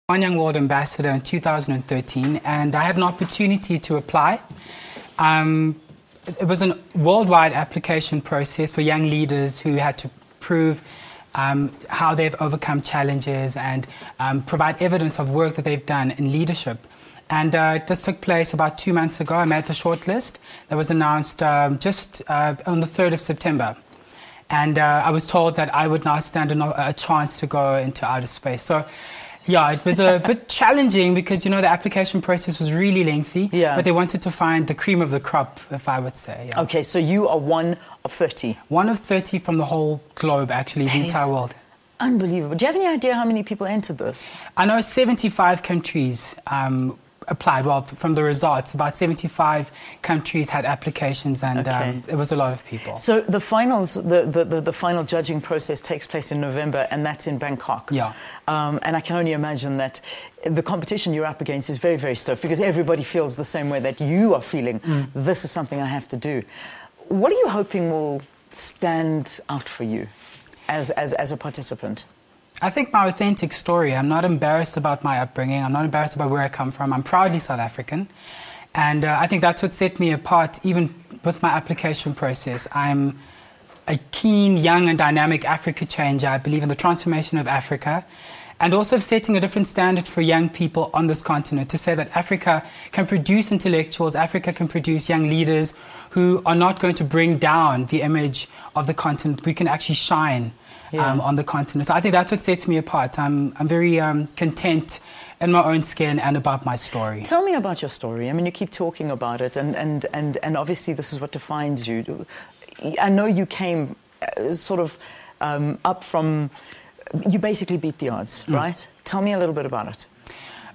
One Young World Ambassador in 2013, and I had an opportunity to apply. It was a worldwide application process for young leaders who had to prove how they've overcome challenges and provide evidence of work that they've done in leadership. And this took place about 2 months ago. I made the shortlist that was announced just on the 3rd of September. And I was told that I would now stand a chance to go into outer space. So, yeah, it was a bit challenging because, you know, the application process was really lengthy. Yeah. But they wanted to find the cream of the crop, if I would say. Yeah. Okay, so you are one of 30. One of 30 from the whole globe, actually, the entire world. Unbelievable. Do you have any idea how many people entered this? I know 75 countries applied. Well, from the results, about 75 countries had applications, and it was a lot of people. So the finals, the final judging process takes place in November, and that's in Bangkok. Yeah. And I can only imagine that the competition you're up against is very, very stiff because everybody feels the same way that you are feeling. This is something I have to do. What are you hoping will stand out for you as a participant? I think my authentic story. I'm not embarrassed about my upbringing. I'm not embarrassed about where I come from. I'm proudly South African. And I think that's what set me apart, even with my application process. I'm a keen, young and dynamic Africa changer. I believe in the transformation of Africa and also setting a different standard for young people on this continent, to say that Africa can produce intellectuals, Africa can produce young leaders who are not going to bring down the image of the continent. We can actually shine on the continent. So I think that's what sets me apart. I'm very content in my own skin and about my story. Tell me about your story. I mean, you keep talking about it, and obviously this is what defines you. I know you came sort of up from... You basically beat the odds, right? Tell me a little bit about it.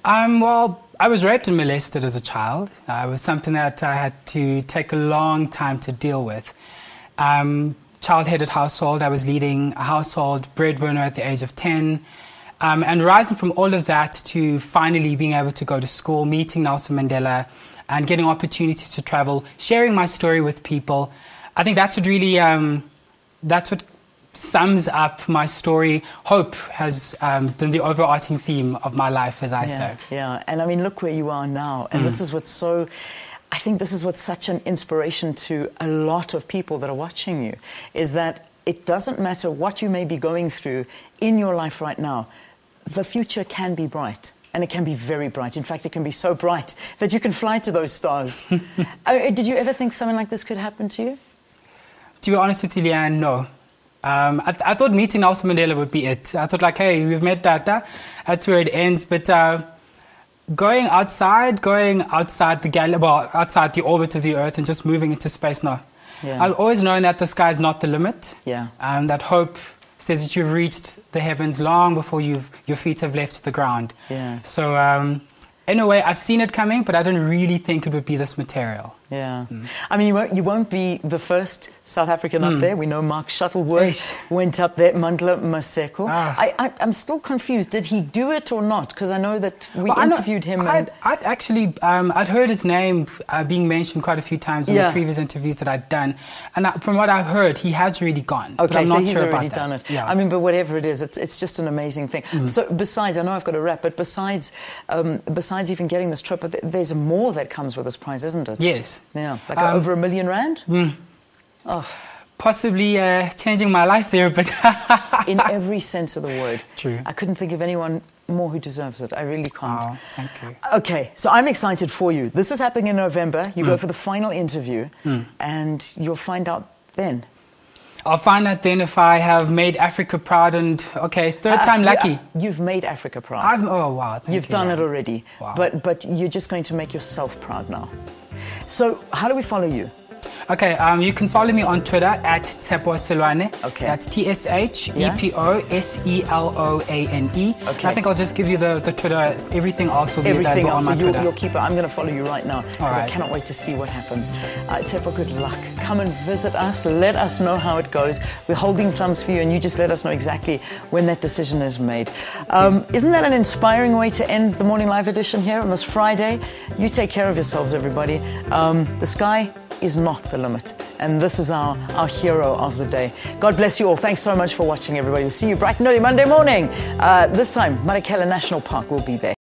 Well, I was raped and molested as a child. It was something that I had to take a long time to deal with. Child-headed household. I was leading a household breadwinner at the age of 10. And rising from all of that to finally being able to go to school, meeting Nelson Mandela and getting opportunities to travel, sharing my story with people. I think that's what really, that's what sums up my story. Hope has been the overarching theme of my life, as I say. Yeah, and I mean, look where you are now. And this is what's so... I think this is what's such an inspiration to a lot of people that are watching you, is that it doesn't matter what you may be going through in your life right now, the future can be bright, and it can be very bright. In fact, it can be so bright that you can fly to those stars. Did you ever think something like this could happen to you? To be honest with you, Leanne, no. I thought meeting Nelson Mandela would be it. I thought, like, hey, we've met Tata, that's where it ends, but... Going outside outside the orbit of the Earth and just moving into space, no. Yeah. I've always known that the sky is not the limit. Yeah. That hope says that you've reached the heavens long before your feet have left the ground. Yeah. So, in a way, I've seen it coming, but I didn't really think it would be this material. Yeah. I mean, you won't be the first South African up there. We know Mark Shuttleworth went up there, Mandela Maseko. I'm still confused. Did he do it or not? Because I know that we interviewed him. I'd actually, I'd heard his name being mentioned quite a few times in the previous interviews that I'd done. And from what I've heard, he has already gone. Okay, but I'm so not he's sure already about done that. it. Yeah. I mean, but whatever it is, it's just an amazing thing. So besides, I know I've got to wrap, but besides even getting this trip, there's more that comes with this prize, isn't it? Yes. Yeah, like over R1 million? Oh. Possibly changing my life there, but... In every sense of the word. True. I couldn't think of anyone more who deserves it. I really can't. Oh, thank you. Okay, so I'm excited for you. This is happening in November. You go for the final interview, and you'll find out then. I'll find out then if I have made Africa proud and, okay, third time lucky. You've made Africa proud. Oh, wow. Thank You've done it already. Wow. But you're just going to make yourself proud now. So how do we follow you? Okay, you can follow me on Twitter at Tshepo Seloane. Okay. That's TSHEPOSELOANE. Okay. I think I'll just give you the Twitter. Everything else will be available on my Twitter. You'll keep it. I'm going to follow you right now because I cannot wait to see what happens. Tshepo, good luck. Come and visit us. Let us know how it goes. We're holding thumbs for you, and you just let us know exactly when that decision is made. Isn't that an inspiring way to end the Morning Live edition here on this Friday? You take care of yourselves, everybody. The sky is not the limit. And this is our hero of the day. God bless you all. Thanks so much for watching, everybody. We'll see you bright and early Monday morning. This time, Marikela National Park will be there.